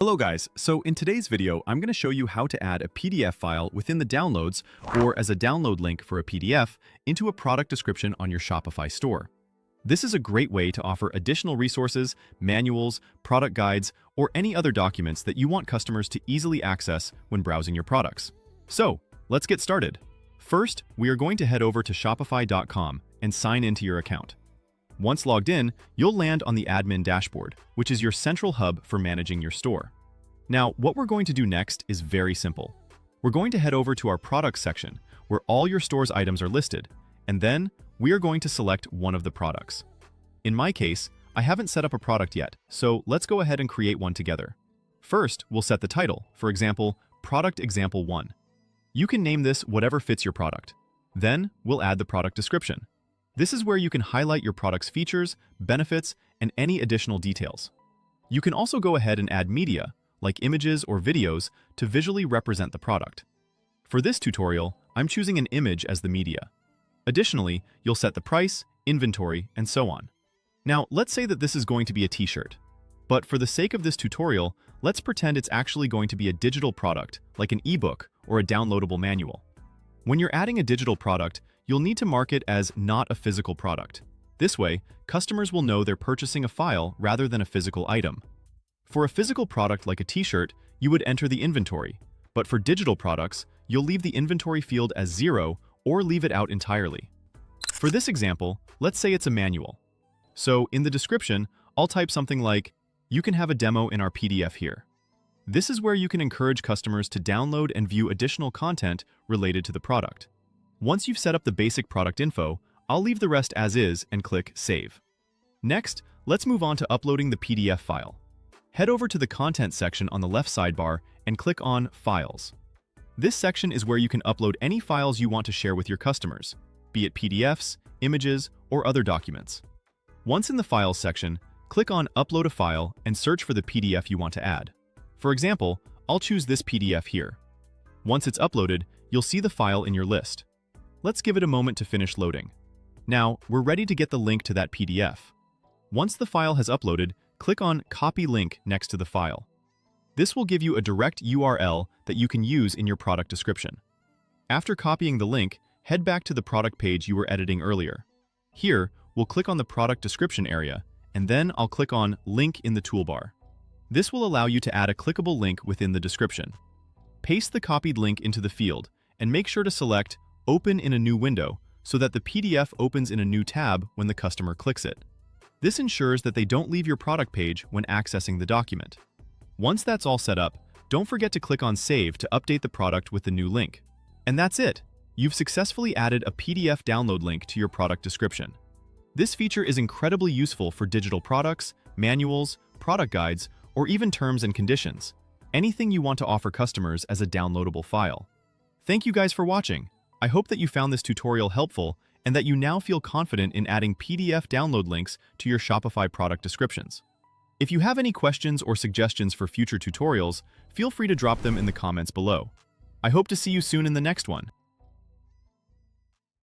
Hello guys, so in today's video, I'm going to show you how to add a PDF file within the downloads or as a download link for a PDF into a product description on your Shopify store. This is a great way to offer additional resources, manuals, product guides, or any other documents that you want customers to easily access when browsing your products. So, let's get started. First, we are going to head over to shopify.com and sign into your account. Once logged in, you'll land on the admin dashboard, which is your central hub for managing your store. Now, what we're going to do next is very simple. We're going to head over to our products section, where all your store's items are listed, and then we are going to select one of the products. In my case, I haven't set up a product yet, so let's go ahead and create one together. First, we'll set the title, for example, Product Example 1. You can name this whatever fits your product. Then, we'll add the product description. This is where you can highlight your product's features, benefits, and any additional details. You can also go ahead and add media, like images or videos, to visually represent the product. For this tutorial, I'm choosing an image as the media. Additionally, you'll set the price, inventory, and so on. Now, let's say that this is going to be a t-shirt. But for the sake of this tutorial, let's pretend it's actually going to be a digital product, like an ebook or a downloadable manual. When you're adding a digital product, you'll need to mark it as not a physical product. This way, customers will know they're purchasing a file rather than a physical item. For a physical product like a t-shirt, you would enter the inventory, but for digital products, you'll leave the inventory field as 0 or leave it out entirely. For this example, let's say it's a manual. So in the description, I'll type something like, "You can have a demo in our PDF here." This is where you can encourage customers to download and view additional content related to the product. Once you've set up the basic product info, I'll leave the rest as is and click Save. Next, let's move on to uploading the PDF file. Head over to the Content section on the left sidebar and click on Files. This section is where you can upload any files you want to share with your customers, be it PDFs, images, or other documents. Once in the Files section, click on Upload a file and search for the PDF you want to add. For example, I'll choose this PDF here. Once it's uploaded, you'll see the file in your list. Let's give it a moment to finish loading. Now, we're ready to get the link to that PDF. Once the file has uploaded, click on Copy Link next to the file. This will give you a direct URL that you can use in your product description. After copying the link, head back to the product page you were editing earlier. Here, we'll click on the product description area, and then I'll click on Link in the toolbar. This will allow you to add a clickable link within the description. Paste the copied link into the field, and make sure to select Open in a new window so that the PDF opens in a new tab when the customer clicks it. This ensures that they don't leave your product page when accessing the document. Once that's all set up, don't forget to click on Save to update the product with the new link. And that's it! You've successfully added a PDF download link to your product description. This feature is incredibly useful for digital products, manuals, product guides, or even terms and conditions. Anything you want to offer customers as a downloadable file. Thank you guys for watching. I hope that you found this tutorial helpful and that you now feel confident in adding PDF download links to your Shopify product descriptions. If you have any questions or suggestions for future tutorials, feel free to drop them in the comments below. I hope to see you soon in the next one.